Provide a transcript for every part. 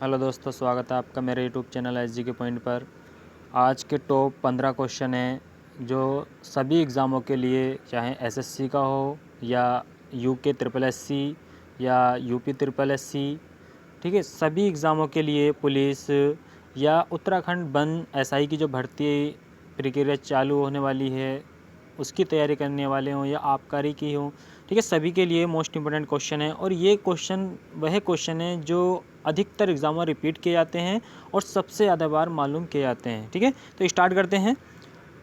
Hello दोस्तों, स्वागत है आपका मेरे यूट्यूब चैनल SG के पॉइंट पर। आज के टॉप 15 क्वेश्चन हैं जो सभी एग्ज़ामों के लिए, चाहे SSC का हो या UK SSC या UP SSC, ठीक है, सभी एग्ज़ामों के लिए पुलिस या उत्तराखंड वन SI की जो भर्ती प्रक्रिया चालू होने वाली है उसकी तैयारी करने वाले हों या आबकारी की हो, ठीक है, सभी के लिए मोस्ट इम्पोर्टेंट क्वेश्चन है। और ये क्वेश्चन वह क्वेश्चन है जो अधिकतर एग्जाम में रिपीट किए जाते हैं और सबसे ज़्यादा बार मालूम किए जाते हैं। ठीक है, तो स्टार्ट करते हैं।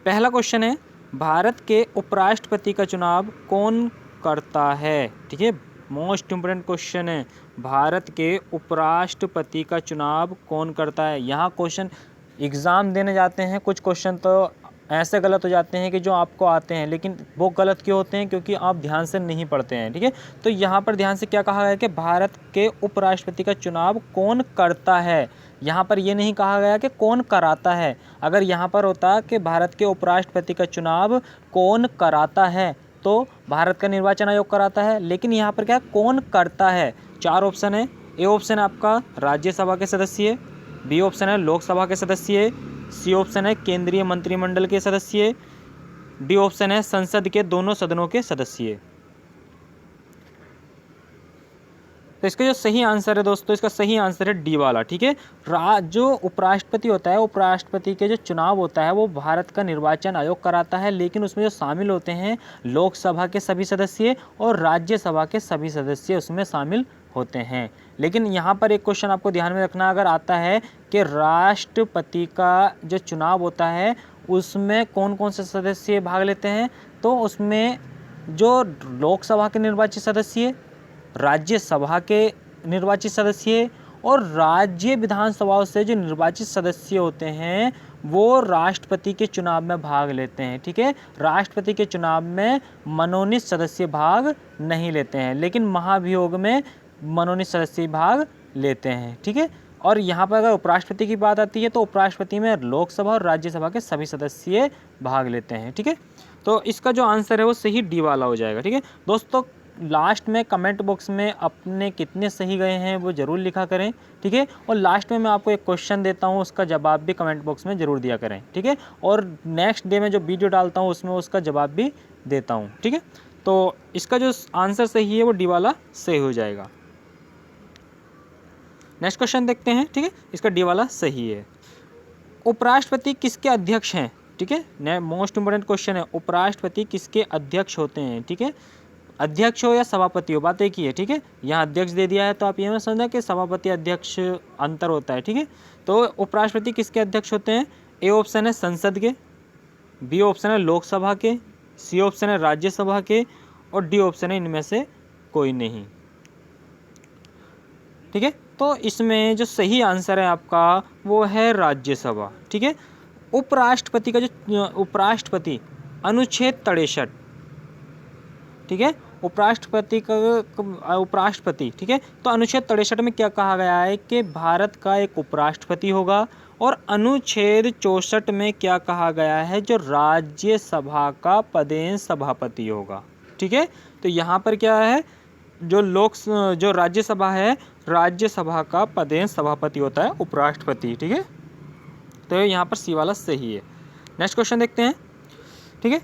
पहला क्वेश्चन है, भारत के उपराष्ट्रपति का चुनाव कौन करता है? ठीक है, मोस्ट इम्पोर्टेंट क्वेश्चन है, भारत के उपराष्ट्रपति का चुनाव कौन करता है। यहाँ क्वेश्चन एग्ज़ाम देने जाते हैं, कुछ क्वेश्चन तो ऐसे गलत हो जाते हैं कि जो आपको आते हैं, लेकिन वो गलत क्यों होते हैं? क्योंकि आप ध्यान से नहीं पढ़ते हैं। ठीक है, तो यहाँ पर ध्यान से क्या कहा गया कि भारत के उपराष्ट्रपति का चुनाव कौन करता है। यहाँ पर ये नहीं कहा गया कि कौन कराता है। अगर यहाँ पर होता कि भारत के उपराष्ट्रपति का चुनाव कौन कराता है तो भारत का निर्वाचन आयोग कराता है, लेकिन यहाँ पर क्या है, कौन करता है। 4 ऑप्शन है। ए ऑप्शन है आपका राज्यसभा के सदस्य, बी ऑप्शन है लोकसभा के सदस्य, सी ऑप्शन है केंद्रीय मंत्रिमंडल के सदस्य, डी ऑप्शन है संसद के दोनों सदनों के सदस्य। तो इसका जो सही आंसर है दोस्तों, इसका सही आंसर है डी वाला। ठीक है, जो उपराष्ट्रपति होता है, उपराष्ट्रपति के जो चुनाव होता है वो भारत का निर्वाचन आयोग कराता है, लेकिन उसमें जो शामिल होते हैं लोकसभा के सभी सदस्य और राज्यसभा के सभी सदस्य उसमें शामिल होते हैं। लेकिन यहाँ पर एक क्वेश्चन आपको ध्यान में रखना अगर आता है कि राष्ट्रपति का जो चुनाव होता है उसमें कौन कौन से सदस्य भाग लेते हैं, तो उसमें जो लोकसभा के निर्वाचित सदस्य, राज्यसभा के निर्वाचित सदस्य और राज्य विधानसभाओं से जो निर्वाचित सदस्य होते हैं वो राष्ट्रपति के चुनाव में भाग लेते हैं। ठीक है, राष्ट्रपति के चुनाव में मनोनीत सदस्य भाग नहीं लेते हैं, लेकिन महाभियोग में मनोनीत सदस्य भाग लेते हैं। ठीक है, और यहाँ पर अगर उपराष्ट्रपति की बात आती है तो उपराष्ट्रपति में लोकसभा और राज्यसभा के सभी सदस्य भाग लेते हैं। ठीक है, तो इसका जो आंसर है वो सही डी वाला हो जाएगा। ठीक है दोस्तों, लास्ट में कमेंट बॉक्स में अपने कितने सही गए हैं वो ज़रूर लिखा करें। ठीक है, और लास्ट में मैं आपको एक क्वेश्चन देता हूँ, उसका जवाब भी कमेंट बॉक्स में ज़रूर दिया करें। ठीक है, और नेक्स्ट डे में जो वीडियो डालता हूँ उसमें उसका जवाब भी देता हूँ। ठीक है, तो इसका जो आंसर सही है वो डी वाला सही हो जाएगा। नेक्स्ट क्वेश्चन देखते हैं। ठीक है, इसका डी वाला सही है। उपराष्ट्रपति किसके अध्यक्ष हैं? ठीक है, मोस्ट इंपोर्टेंट क्वेश्चन है, उपराष्ट्रपति किसके अध्यक्ष होते हैं? ठीक है, अध्यक्ष हो या सभापति हो, बात एक ही है। ठीक है, यहाँ अध्यक्ष दे दिया है तो आप ये मत समझना कि सभापति अध्यक्ष अंतर होता है। ठीक है, तो उपराष्ट्रपति किसके अध्यक्ष होते हैं? ए ऑप्शन है संसद के, बी ऑप्शन है लोकसभा के, सी ऑप्शन है राज्यसभा के और डी ऑप्शन है इनमें से कोई नहीं। ठीक है, तो इसमें जो सही आंसर है आपका वो है राज्यसभा। ठीक है, उपराष्ट्रपति का जो उपराष्ट्रपति अनुच्छेद 63, ठीक है, उपराष्ट्रपति का उपराष्ट्रपति, ठीक है, तो अनुच्छेद 63 में क्या कहा गया है कि भारत का एक उपराष्ट्रपति होगा, और अनुच्छेद 64 में क्या कहा गया है, जो राज्यसभा का पदेन सभापति होगा। ठीक है, तो यहाँ पर क्या है, जो राज्यसभा है, राज्यसभा का पदेन सभापति होता है उपराष्ट्रपति। ठीक है, तो यहाँ पर सी वाला सही है। नेक्स्ट क्वेश्चन देखते हैं। ठीक है,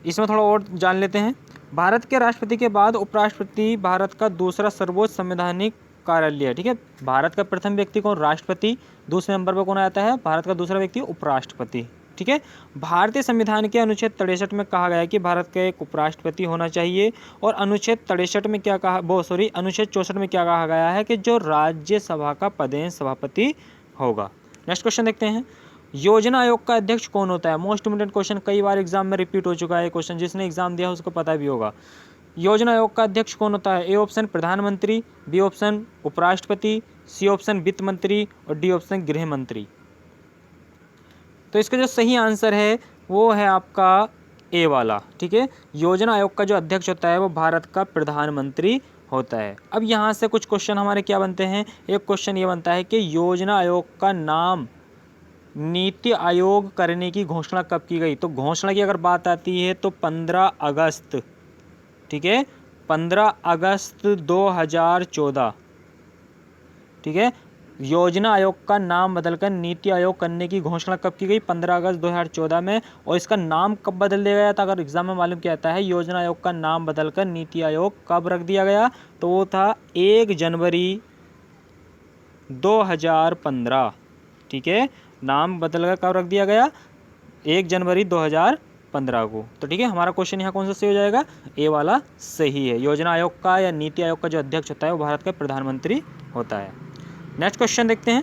इसमें थोड़ा और जान लेते हैं। भारत के राष्ट्रपति के बाद उपराष्ट्रपति भारत का दूसरा सर्वोच्च संवैधानिक कार्यालय है। ठीक है, भारत का प्रथम व्यक्ति कौन? राष्ट्रपति। दूसरे नंबर पर कौन आता है? भारत का दूसरा व्यक्ति उपराष्ट्रपति। ठीक है, भारतीय संविधान के अनुच्छेद 63 में कहा गया है कि भारत का एक उपराष्ट्रपति होना चाहिए, और अनुच्छेद 63 में क्या कहा, अनुच्छेद 64 में क्या कहा गया है कि जो राज्यसभा का पदेन सभापति होगा। नेक्स्ट क्वेश्चन देखते हैं। योजना आयोग का अध्यक्ष कौन होता है? मोस्ट इम्पोर्टेंट क्वेश्चन, कई बार एग्जाम में रिपीट हो चुका है क्वेश्चन, जिसने एग्जाम दिया उसको पता भी होगा। योजना आयोग का अध्यक्ष कौन होता है? ए ऑप्शन प्रधानमंत्री, बी ऑप्शन उपराष्ट्रपति, सी ऑप्शन वित्त मंत्री और डी ऑप्शन गृह मंत्री। तो इसका जो सही आंसर है वो है आपका ए वाला। ठीक है, योजना आयोग का जो अध्यक्ष होता है वो भारत का प्रधानमंत्री होता है। अब यहाँ से कुछ क्वेश्चन हमारे क्या बनते हैं। एक क्वेश्चन ये बनता है कि योजना आयोग का नाम नीति आयोग करने की घोषणा कब की गई? तो घोषणा की अगर बात आती है तो 15 अगस्त, ठीक है, 15 अगस्त 2014, ठीक है, योजना आयोग का नाम बदलकर नीति आयोग करने की घोषणा कब की गई? 15 अगस्त 2014 में। और इसका नाम कब बदल दिया गया था? अगर एग्जाम में मालूम किया जाता है योजना आयोग का नाम बदलकर नीति आयोग कब रख दिया गया, तो वो था 1 जनवरी 2015। ठीक है, नाम बदलकर कब रख दिया गया? 1 जनवरी 2015 को। तो ठीक है, हमारा क्वेश्चन यहाँ कौन सा सही हो जाएगा? ए वाला सही है। योजना आयोग का या नीति आयोग का जो अध्यक्ष होता है वो भारत का प्रधानमंत्री होता है। नेक्स्ट क्वेश्चन देखते हैं।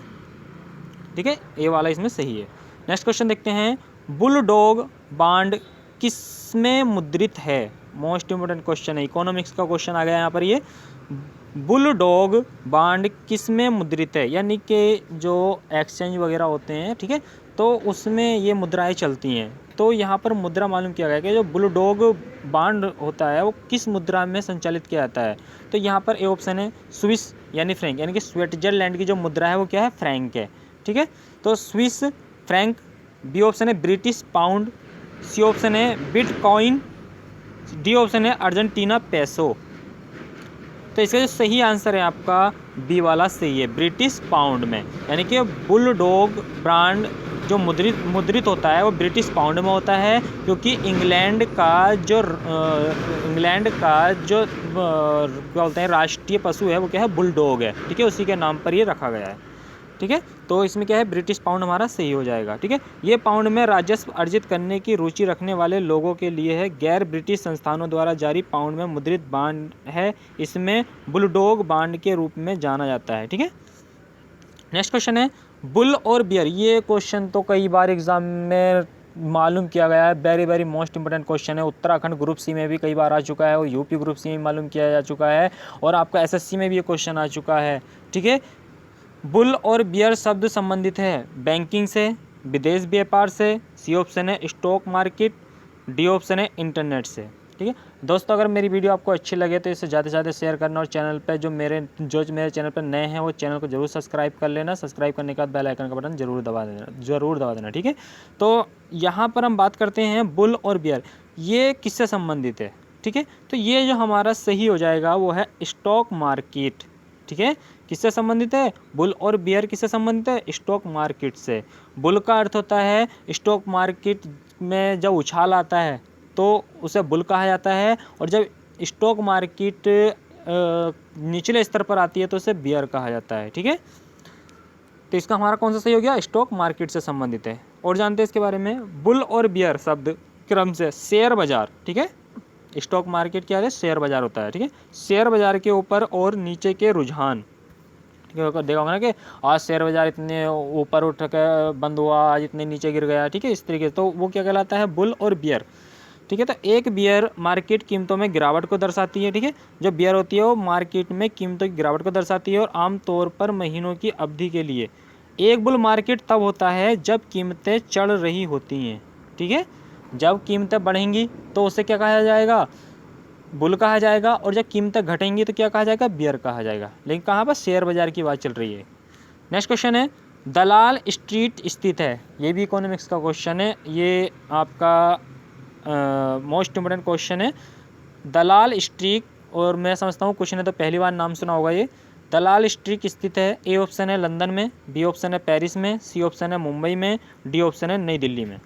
ठीक है, ए वाला इसमें सही है। नेक्स्ट क्वेश्चन देखते हैं, बुलडॉग बांड किसमें मुद्रित है? मोस्ट इंपोर्टेंट क्वेश्चन है, इकोनॉमिक्स का क्वेश्चन आ गया यहाँ पर। ये बुलडॉग बांड किसमें मुद्रित है, यानी कि जो एक्सचेंज वगैरह होते हैं, ठीक है, तो उसमें ये मुद्राएं चलती हैं। तो यहाँ पर मुद्रा मालूम किया गया कि जो बुलडॉग बांड होता है वो किस मुद्रा में संचालित किया जाता है। तो यहाँ पर ए ऑप्शन है स्विस यानी फ्रैंक, यानी कि स्विट्जरलैंड की जो मुद्रा है वो क्या है? फ्रैंक है। ठीक है, तो स्विस फ्रैंक। बी ऑप्शन है ब्रिटिश पाउंड। सी ऑप्शन है बिटकॉइन। डी ऑप्शन है अर्जेंटीना पेसो। तो इसका जो सही आंसर है आपका बी वाला सही है, ब्रिटिश पाउंड में। यानी कि बुलडॉग ब्रांड जो मुद्रित होता है वो ब्रिटिश पाउंड में होता है, क्योंकि इंग्लैंड का जो क्या बोलते हैं राष्ट्रीय पशु है वो क्या है? बुलडॉग है। ठीक है, उसी के नाम पर ये रखा गया है। ठीक है, तो इसमें क्या है? ब्रिटिश पाउंड हमारा सही हो जाएगा। ठीक है, ये पाउंड में राजस्व अर्जित करने की रुचि रखने वाले लोगों के लिए है। गैर ब्रिटिश संस्थानों द्वारा जारी पाउंड में मुद्रित बांड है, इसमें बुलडॉग बांड के रूप में जाना जाता है। ठीक है, नेक्स्ट क्वेश्चन है बुल और बियर। ये क्वेश्चन तो कई बार एग्जाम में मालूम किया गया है, very very most important question है। उत्तराखंड ग्रुप सी में भी कई बार आ चुका है और यूपी ग्रुप सी में मालूम किया जा चुका है, और आपका एसएससी में भी ये क्वेश्चन आ चुका है। ठीक है, बुल और बियर शब्द संबंधित है बैंकिंग से, विदेश व्यापार से। सी ऑप्शन है स्टॉक मार्केट। डी ऑप्शन है इंटरनेट से। ठीक है दोस्तों, अगर मेरी वीडियो आपको अच्छी लगे तो इसे ज़्यादा से ज़्यादा शेयर करना, और चैनल पे जो मेरे चैनल पर नए हैं वो चैनल को जरूर सब्सक्राइब कर लेना। सब्सक्राइब करने के बाद बेल आइकन का बटन जरूर दबा देना। ठीक है, तो यहाँ पर हम बात करते हैं बुल और बियर, ये किससे संबंधित है? ठीक है, तो ये जो हमारा सही हो जाएगा वो है स्टॉक मार्केट। ठीक है, किससे संबंधित है? बुल और बियर किससे संबंधित है? स्टॉक मार्केट से। बुल का अर्थ होता है स्टॉक मार्केट में जब उछाल आता है तो उसे बुल कहा जाता है, और जब स्टॉक मार्केट निचले स्तर पर आती है तो उसे बियर कहा जाता है। ठीक है, तो इसका हमारा कौन सा सही हो गया? स्टॉक मार्केट से संबंधित है। और जानते हैं इसके बारे में, बुल और बियर शब्द क्रम से शेयर बाजार। ठीक है, स्टॉक मार्केट क्या है? शेयर बाजार होता है। ठीक है, शेयर बाजार के ऊपर और नीचे के रुझान। ठीक है, देखा होगा ना कि आज शेयर बाजार इतने ऊपर उठ के बंद हुआ, आज इतने नीचे गिर गया। ठीक है, इस तरीके से, तो वो क्या कहलाता है? बुल और बियर। ठीक है, तो एक बियर मार्केट कीमतों में गिरावट को दर्शाती है। ठीक है, जो बियर होती है वो मार्केट में कीमतों की गिरावट को दर्शाती है, और आमतौर पर महीनों की अवधि के लिए। एक बुल मार्केट तब होता है जब कीमतें चढ़ रही होती हैं। ठीक है, जब कीमतें बढ़ेंगी तो उसे क्या कहा जाएगा? बुल कहा जाएगा, और जब कीमतें घटेंगी तो क्या कहा जाएगा? बियर कहा जाएगा। लेकिन कहाँ पर? शेयर बाजार की बात चल रही है। नेक्स्ट क्वेश्चन है दलाल स्ट्रीट स्थित है। ये भी इकोनॉमिक्स का क्वेश्चन है, ये आपका मोस्ट इंपोर्टेंट क्वेश्चन है। दलाल स्ट्रीट, और मैं समझता हूँ क्वेश्चन है तो पहली बार नाम सुना होगा ये। दलाल स्ट्रीट स्थित है। ए ऑप्शन है लंदन में, बी ऑप्शन है पेरिस में, सी ऑप्शन है मुंबई में, डी ऑप्शन है नई दिल्ली में।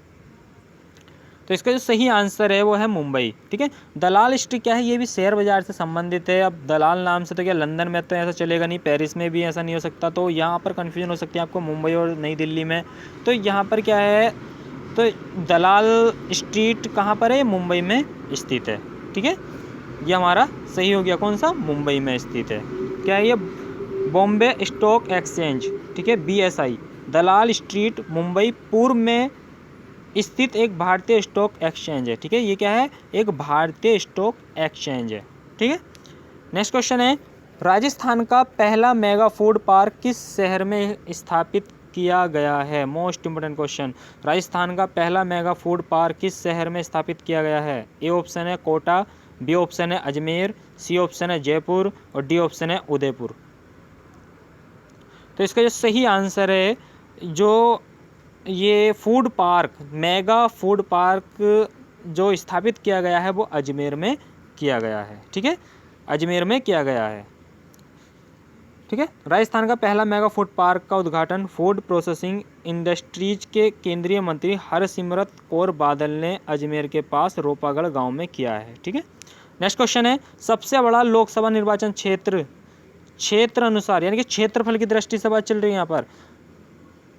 तो इसका जो सही आंसर है वो है मुंबई। ठीक है, दलाल स्ट्रीट क्या है? ये भी शेयर बाजार से संबंधित है। अब दलाल नाम से तो क्या लंदन में तो ऐसा चलेगा नहीं, पेरिस में भी ऐसा नहीं हो सकता, तो यहाँ पर कन्फ्यूजन हो सकती है आपको मुंबई और नई दिल्ली में। तो यहाँ पर क्या है? तो दलाल स्ट्रीट कहाँ पर है? मुंबई में स्थित है। ठीक है, ये हमारा सही हो गया। कौन सा? मुंबई में स्थित है। क्या है ये? Bombay stock exchange. ठीक है, BSI। दलाल स्ट्रीट मुंबई पूर्व में स्थित एक भारतीय स्टॉक एक्सचेंज है। ठीक है, ये क्या है? एक भारतीय स्टॉक एक्सचेंज है। ठीक है, नेक्स्ट क्वेश्चन है राजस्थान का पहला मेगा फूड पार्क किस शहर में स्थापित किया गया है? मोस्ट इंपोर्टेंट क्वेश्चन, राजस्थान का पहला मेगा फूड पार्क किस शहर में स्थापित किया गया है? ए ऑप्शन है कोटा, बी ऑप्शन है अजमेर, सी ऑप्शन है जयपुर, और डी ऑप्शन है उदयपुर। तो इसका जो सही आंसर है, जो ये food park, mega food park जो स्थापित किया गया है वो अजमेर में किया गया है। ठीक है, अजमेर में किया गया है। ठीक है। राजस्थान का पहला मेगा फूड पार्क का उद्घाटन फूड प्रोसेसिंग इंडस्ट्रीज के केंद्रीय मंत्री हरसिमरत कौर बादल ने अजमेर के पास रोपागढ़ गांव में किया है। ठीक है। नेक्स्ट क्वेश्चन है, सबसे बड़ा लोकसभा निर्वाचन क्षेत्र अनुसार यानी कि क्षेत्रफल की दृष्टि से बात चल रही है यहाँ पर,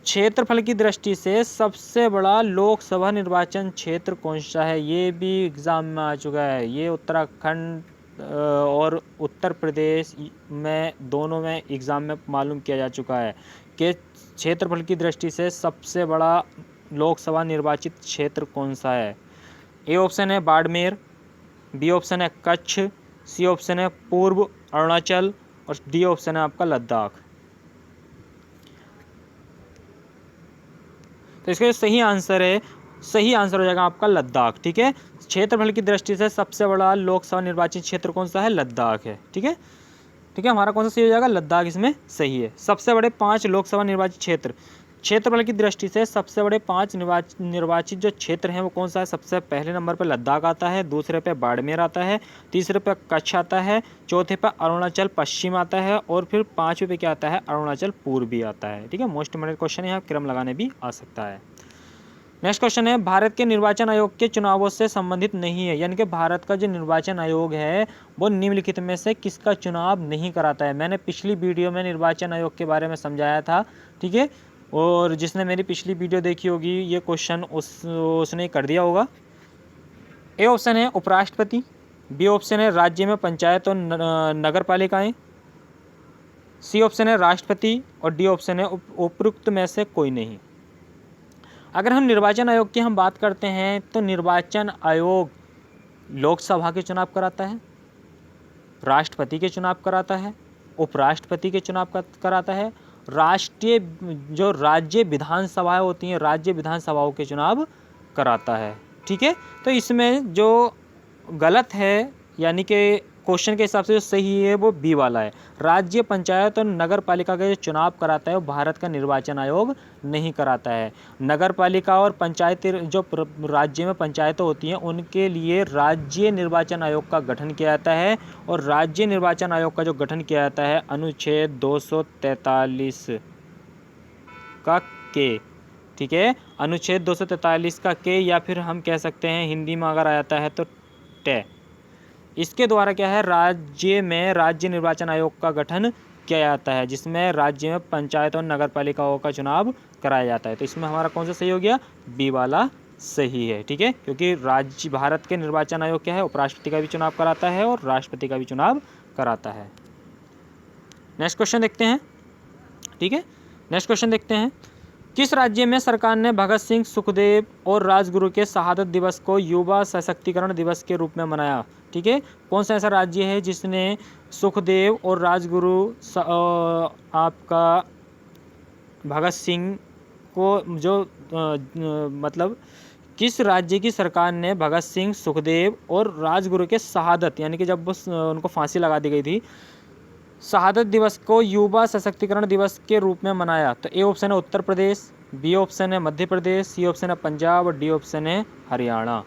क्षेत्रफल की दृष्टि से सबसे बड़ा लोकसभा निर्वाचन क्षेत्र कौन सा है, ये भी एग्जाम में आ चुका है। ये उत्तराखंड और उत्तर प्रदेश में दोनों में एग्ज़ाम में मालूम किया जा चुका है कि क्षेत्रफल की दृष्टि से सबसे बड़ा लोकसभा निर्वाचित क्षेत्र कौन सा है। ए ऑप्शन है बाड़मेर, बी ऑप्शन है कच्छ, सी ऑप्शन है पूर्व अरुणाचल और डी ऑप्शन है आपका लद्दाख। तो इसका सही आंसर हो जाएगा आपका लद्दाख। ठीक है। क्षेत्रफल की दृष्टि से सबसे बड़ा लोकसभा निर्वाचित क्षेत्र कौन सा है, लद्दाख है। ठीक है। ठीक है, हमारा कौन सा सही हो जाएगा, लद्दाख इसमें सही है। सबसे बड़े 5 लोकसभा निर्वाचित क्षेत्रफल की दृष्टि से सबसे बड़े 5 निर्वाचित जो क्षेत्र हैं वो कौन सा है, सबसे पहले नंबर पर लद्दाख आता है, दूसरे पे बाड़मेर आता है, तीसरे पे कच्छ आता है, चौथे पे अरुणाचल पश्चिम आता है और फिर 5वें पे क्या आता है, अरुणाचल पूर्वी आता है। ठीक है। मोस्ट इंपोर्टेंट क्वेश्चन है, यहाँ क्रम लगाने भी आ सकता है। नेक्स्ट क्वेश्चन है, भारत के निर्वाचन आयोग के चुनावों से संबंधित नहीं है, यानी कि भारत का जो निर्वाचन आयोग है वो निम्नलिखित में से किसका चुनाव नहीं कराता है। मैंने पिछली वीडियो में निर्वाचन आयोग के बारे में समझाया था। ठीक है। और जिसने मेरी पिछली वीडियो देखी होगी ये क्वेश्चन उसने कर दिया होगा। ए ऑप्शन है उपराष्ट्रपति, बी ऑप्शन है राज्य में पंचायत और नगर पालिकाएँ, सी ऑप्शन है राष्ट्रपति और डी ऑप्शन है उपरोक्त में से कोई नहीं। अगर हम निर्वाचन आयोग की बात करते हैं तो निर्वाचन आयोग लोकसभा के चुनाव कराता है, राष्ट्रपति के चुनाव कराता है, उपराष्ट्रपति के चुनाव कराता है, जो राज्य विधानसभाएं होती हैं राज्य विधानसभाओं के चुनाव कराता है। ठीक है। तो इसमें जो गलत है यानी कि क्वेश्चन के हिसाब से जो सही है वो बी वाला है, राज्य पंचायत और नगर पालिका का जो चुनाव कराता है वो भारत का निर्वाचन आयोग नहीं कराता है। नगर पालिका और पंचायत जो राज्य में पंचायतें होती हैं उनके लिए राज्य निर्वाचन आयोग का गठन किया जाता है और राज्य निर्वाचन आयोग का जो गठन किया जाता है अनुच्छेद 243 का के। ठीक है। अनुच्छेद 243 का के या फिर हम कह सकते हैं हिंदी में अगर आ जाता है तो टे। इसके द्वारा क्या है, राज्य में राज्य निर्वाचन आयोग का गठन किया जाता है जिसमें राज्य में पंचायत और नगर पालिकाओं का चुनाव कराया जाता है। तो इसमें हमारा कौन सा सही हो गया, बी वाला सही है। ठीक है। क्योंकि राज्य भारत के निर्वाचन आयोग क्या है, उपराष्ट्रपति का भी चुनाव कराता है और राष्ट्रपति का भी चुनाव कराता है। नेक्स्ट क्वेश्चन देखते हैं। ठीक है। नेक्स्ट क्वेश्चन देखते हैं, किस राज्य में सरकार ने भगत सिंह, सुखदेव और राजगुरु के शहादत दिवस को युवा सशक्तिकरण दिवस के रूप में मनाया। ठीक है। कौन सा ऐसा राज्य है जिसने सुखदेव और राजगुरु आपका भगत सिंह को जो मतलब किस राज्य की सरकार ने भगत सिंह, सुखदेव और राजगुरु के शहादत यानी कि जब उनको फांसी लगा दी गई थी, शहादत दिवस को युवा सशक्तिकरण दिवस के रूप में मनाया। तो ए ऑप्शन है उत्तर प्रदेश, बी ऑप्शन है मध्य प्रदेश, सी ऑप्शन है पंजाब और डी ऑप्शन है हरियाणा।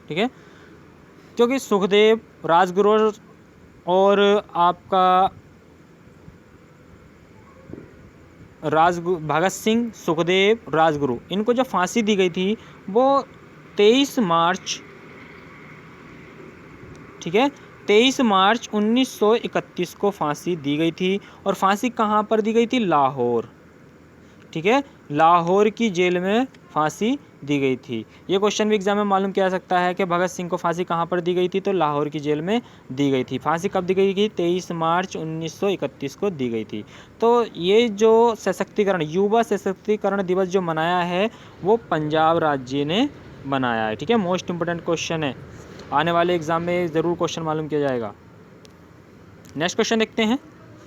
ठीक है। क्योंकि सुखदेव, राजगुरु और आपका भगत सिंह, सुखदेव, राजगुरु इनको जो फांसी दी गई थी वो 23 मार्च, ठीक है, 23 मार्च 1931 को फांसी दी गई थी। और फांसी कहाँ पर दी गई थी, लाहौर। ठीक है। लाहौर की जेल में फांसी दी गई थी। ये क्वेश्चन भी एग्जाम में मालूम किया जा सकता है कि भगत सिंह को फांसी कहाँ पर दी गई थी, तो लाहौर की जेल में दी गई थी। फांसी कब दी गई थी, 23 मार्च 1931 को दी गई थी। तो ये जो सशक्तिकरण, युवा सशक्तिकरण दिवस जो मनाया है वो पंजाब राज्य ने मनाया है। ठीक है। मोस्ट इंपोर्टेंट क्वेश्चन है, आने वाले एग्जाम में ज़रूर क्वेश्चन मालूम किया जाएगा। नेक्स्ट क्वेश्चन देखते हैं।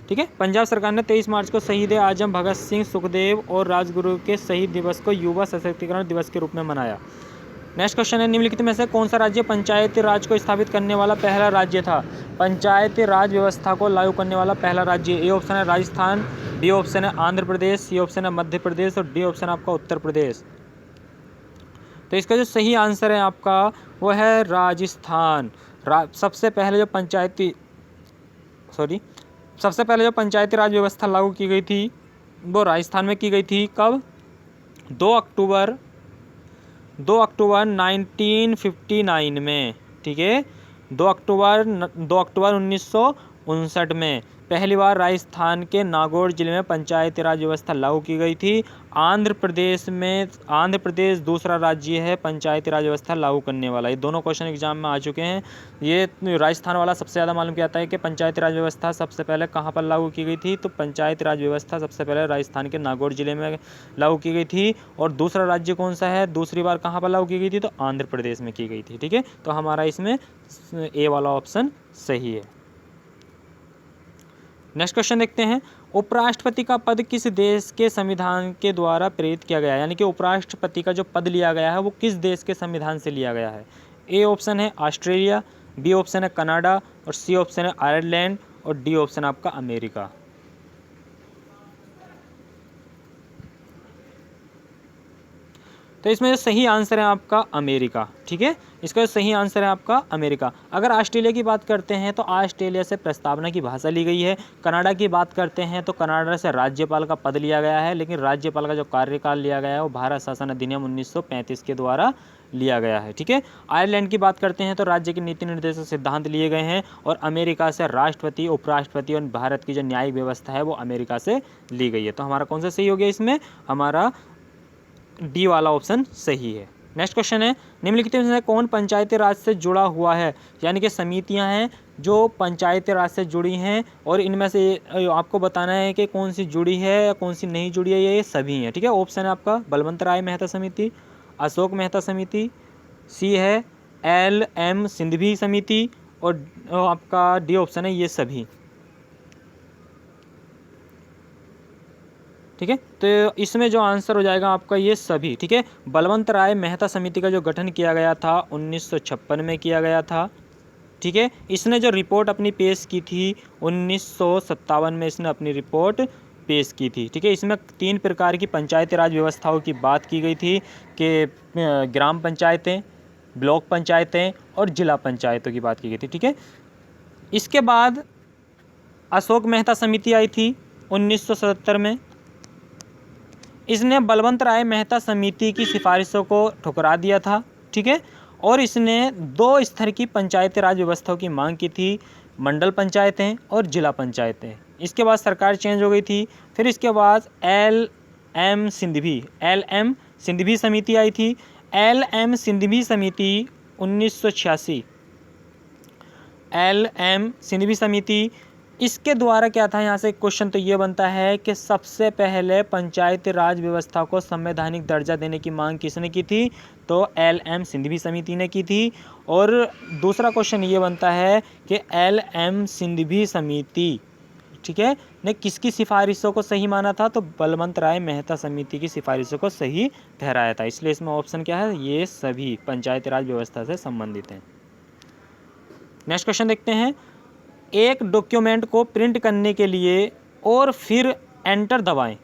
ठीक है। पंजाब सरकार ने 23 मार्च को शहीद आजम भगत सिंह, सुखदेव और राजगुरु के शहीद दिवस को युवा सशक्तिकरण दिवस के रूप में मनाया। नेक्स्ट क्वेश्चन है, निम्नलिखित में से कौन सा राज्य पंचायती राज को स्थापित करने वाला पहला राज्य था। पंचायती राज व्यवस्था को लागू करने वाला पहला राज्य, ए ऑप्शन है राजस्थान, बी ऑप्शन है आंध्र प्रदेश, सी ऑप्शन है मध्य प्रदेश और डी ऑप्शन आपका उत्तर प्रदेश। तो इसका जो सही आंसर है आपका वो है राजस्थान। सबसे पहले जो पंचायती सबसे पहले जो पंचायती राज व्यवस्था लागू की गई थी वो राजस्थान में की गई थी। कब? 2 अक्टूबर 1959 में, ठीक है, 2 अक्टूबर 1959 में पहली बार राजस्थान के नागौर जिले में पंचायती राज व्यवस्था लागू की गई थी। आंध्र प्रदेश दूसरा राज्य है पंचायती राज व्यवस्था लागू करने वाला। ये दोनों क्वेश्चन एग्जाम में आ चुके हैं। ये राजस्थान वाला सबसे ज़्यादा मालूम किया है कि पंचायती राज व्यवस्था सबसे पहले कहाँ पर लागू की गई थी, तो पंचायती राज व्यवस्था सबसे पहले राजस्थान के नागौर जिले में लागू की गई थी। और दूसरा राज्य कौन सा है, दूसरी बार कहाँ पर लागू की गई थी, तो आंध्र प्रदेश में की गई थी। ठीक है, तो हमारा इसमें ए वाला ऑप्शन सही है। नेक्स्ट क्वेश्चन देखते हैं, उपराष्ट्रपति का पद किस देश के संविधान के द्वारा प्रेरित किया गया है, यानी कि उपराष्ट्रपति का जो पद लिया गया है वो किस देश के संविधान से लिया गया है। ए ऑप्शन है ऑस्ट्रेलिया, बी ऑप्शन है कनाडा, और सी ऑप्शन है आयरलैंड, और डी ऑप्शन आपका अमेरिका। तो इसमें जो सही आंसर है आपका अमेरिका। ठीक है, इसका जो सही आंसर है आपका अमेरिका। अगर ऑस्ट्रेलिया की बात करते हैं तो ऑस्ट्रेलिया से प्रस्तावना की भाषा ली गई है। कनाडा की बात करते हैं तो कनाडा से राज्यपाल का पद लिया गया है, लेकिन राज्यपाल का जो कार्यकाल लिया गया है वो भारत शासन अधिनियम 1935 के द्वारा लिया गया है। ठीक है, आयरलैंड की बात करते हैं तो राज्य के नीति निर्देशक सिद्धांत लिए गए हैं, और अमेरिका से राष्ट्रपति, उपराष्ट्रपति और भारत की जो न्यायिक व्यवस्था है वो अमेरिका से ली गई है। तो हमारा कौन सा सही हो गया इसमें, हमारा डी वाला ऑप्शन सही है। नेक्स्ट क्वेश्चन है, निम्नलिखित में से कौन पंचायती राज से जुड़ा हुआ है, यानी कि समितियां हैं जो पंचायती राज से जुड़ी हैं, और इनमें से आपको बताना है कि कौन सी जुड़ी है या कौन सी नहीं जुड़ी है। ये सभी हैं। ठीक है, ऑप्शन है आपका बलवंत राय मेहता समिति, अशोक मेहता समिति, सी है LM सिंघवी समिति, और आपका डी ऑप्शन है ये सभी। ठीक है, तो इसमें जो आंसर हो जाएगा आपका ये सभी। ठीक है, बलवंत राय मेहता समिति का जो गठन किया गया था 1956 में किया गया था। ठीक है, इसने जो रिपोर्ट अपनी पेश की थी 1957 में इसने अपनी रिपोर्ट पेश की थी। ठीक है, इसमें 3 प्रकार की पंचायती राज व्यवस्थाओं की बात की गई थी कि ग्राम पंचायतें, ब्लॉक पंचायतें और जिला पंचायतों की बात की गई थी। ठीक है, इसके बाद अशोक मेहता समिति आई थी 1977 में। इसने बलवंत राय मेहता समिति की सिफारिशों को ठुकरा दिया था। ठीक है, और इसने 2 स्तर की पंचायती राज व्यवस्थाओं की मांग की थी, मंडल पंचायतें और जिला पंचायतें। इसके बाद सरकार चेंज हो गई थी। फिर इसके बाद LM सिंघवी समिति आई थी। LM सिंघवी समिति 1986, LM सिंघवी समिति, इसके द्वारा क्या था, यहाँ से क्वेश्चन तो ये बनता है कि सबसे पहले पंचायती राज व्यवस्था को संवैधानिक दर्जा देने की मांग किसने की थी, तो LM सिंघवी समिति ने की थी। और दूसरा क्वेश्चन ये बनता है कि LM सिंघवी समिति, ठीक है, ने किसकी सिफारिशों को सही माना था, तो बलवंत राय मेहता समिति की सिफारिशों को सही ठहराया था। इसलिए इसमें ऑप्शन क्या है, ये सभी पंचायती राज व्यवस्था से संबंधित हैं। नेक्स्ट क्वेश्चन देखते हैं, एक डॉक्यूमेंट को प्रिंट करने के लिए और फिर एंटर दबाएं,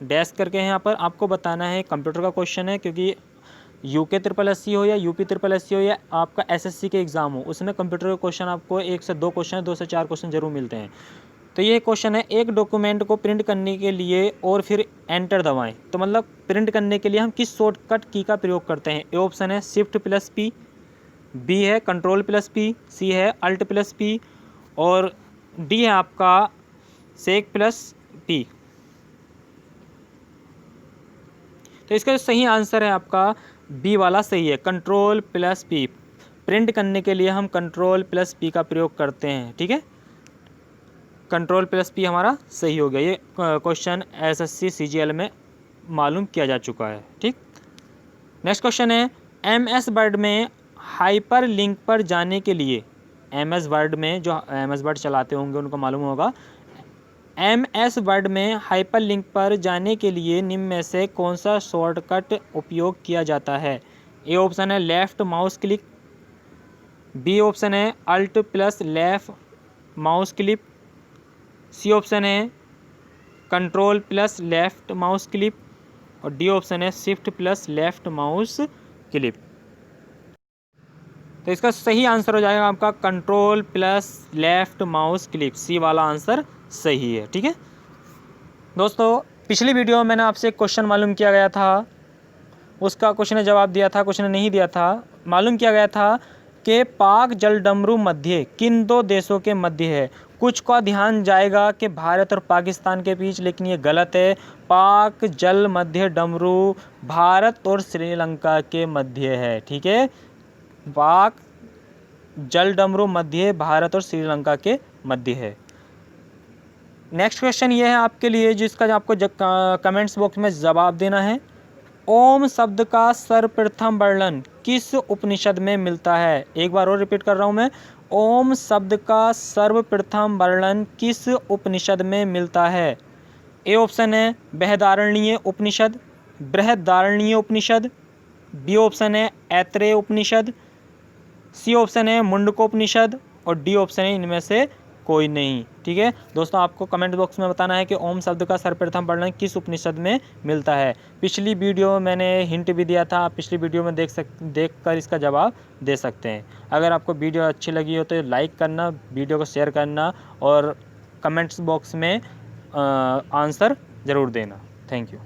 डैश करके यहाँ पर आपको बताना है। कंप्यूटर का क्वेश्चन है, क्योंकि UK SSC हो या UP SSC हो या आपका SSC के एग्ज़ाम हो, उसमें कंप्यूटर का क्वेश्चन आपको 1 से 2 क्वेश्चन, 2 से 4 क्वेश्चन जरूर मिलते हैं। तो ये क्वेश्चन है, एक डॉक्यूमेंट को प्रिंट करने के लिए और फिर एंटर दबाएँ, तो मतलब प्रिंट करने के लिए हम किस शॉर्टकट की का प्रयोग करते हैं। ए ऑप्शन है Shift+P, बी है Ctrl+P, सी है Alt+P, और डी है आपका Sec+P। तो इसका जो सही आंसर है आपका बी वाला सही है, Ctrl+P। प्रिंट करने के लिए हम Ctrl+P का प्रयोग करते हैं। ठीक है, Ctrl+P हमारा सही हो गया। ये क्वेश्चन SSC CGL में मालूम किया जा चुका है। ठीक, नेक्स्ट क्वेश्चन है, MS वर्ड में हाइपर लिंक पर जाने के लिए, MS वर्ड में जो MS वर्ड चलाते होंगे उनको मालूम होगा, MS वर्ड में हाइपर लिंक पर जाने के लिए निम्न में से कौन सा शॉर्टकट उपयोग किया जाता है। ए ऑप्शन है left mouse click, B option है Alt+लेफ़्ट माउस क्लिक, सी ऑप्शन है Ctrl+लेफ़्ट माउस क्लिक, और डी ऑप्शन है Shift+लेफ़्ट माउस क्लिक। तो इसका सही आंसर हो जाएगा आपका control plus left mouse click, C वाला आंसर सही है। ठीक है दोस्तों, पिछली वीडियो में मैंने आपसे एक क्वेश्चन मालूम किया गया था, उसका क्वेश्चन ने जवाब दिया था, क्वेश्चन ने नहीं दिया था। मालूम किया गया था कि पाक जलडमरू मध्य किन दो देशों के मध्य है। कुछ का ध्यान जाएगा कि भारत और पाकिस्तान के बीच, लेकिन ये गलत है। पाक जल मध्य डमरू भारत और श्रीलंका के मध्य है। ठीक है, पाक जल डमरू मध्य भारत और श्रीलंका के मध्य है। नेक्स्ट क्वेश्चन ये है आपके लिए, जिसका आपको कमेंट्स बॉक्स में जवाब देना है। ओम शब्द का सर्वप्रथम वर्णन किस उपनिषद में मिलता है। एक बार और रिपीट कर रहा हूँ मैं, ओम शब्द का सर्वप्रथम वर्णन किस उपनिषद में मिलता है। ए ऑप्शन है बृहदारण्यक उपनिषद, बृहदारण्यक उपनिषद, बी ऑप्शन है ऐतरेय उपनिषद, सी ऑप्शन है मुंडकोपनिषद और डी ऑप्शन है इनमें से कोई नहीं। ठीक है दोस्तों, आपको कमेंट बॉक्स में बताना है कि ओम शब्द का सर्वप्रथम वर्णन किस उपनिषद में मिलता है। पिछली वीडियो में मैंने हिंट भी दिया था, आप पिछली वीडियो में देख कर इसका जवाब दे सकते हैं। अगर आपको वीडियो अच्छी लगी हो तो लाइक करना, वीडियो को शेयर करना और कमेंट्स बॉक्स में आंसर ज़रूर देना। Thank you.